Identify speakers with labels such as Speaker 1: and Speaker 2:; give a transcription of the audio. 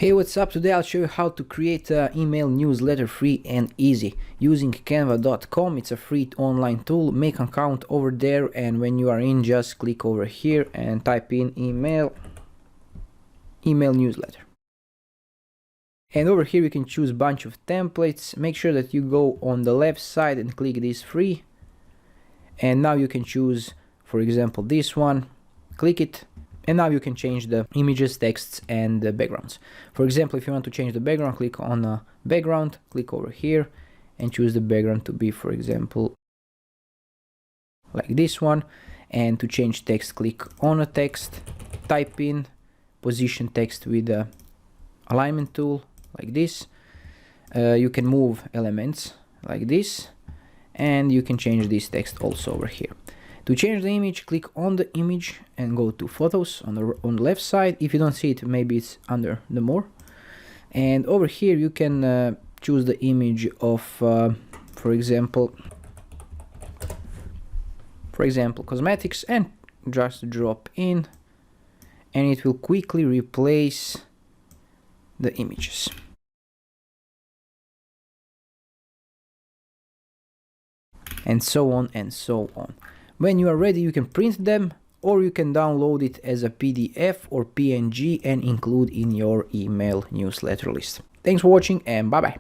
Speaker 1: Hey, what's up? Today I'll show you how to create an email newsletter free and easy using canva.com. It's a free online tool. Make an account over there, and when you are in, just click over here and type in email newsletter. And over here you can choose a bunch of templates. Make sure that you go on the left side and click this free. And now you can choose, for example, this one. Click it. And now you can change the images, texts, and the backgrounds. For example, if you want to change the background, click on background, click over here, and choose the background to be, for example, like this one. And to change text, click on a text, type in, position text with the alignment tool, like this. You can move elements like this, and you can change this text also over here. To change the image, click on the image and go to photos on the left side. If you don't see it, maybe it's under the more. And over here you can choose the image of, for example, cosmetics, and just drop in, and it will quickly replace the images. And so on and so on. When you are ready, you can print them, or you can download it as a PDF or PNG and include in your email newsletter list. Thanks for watching, and bye bye.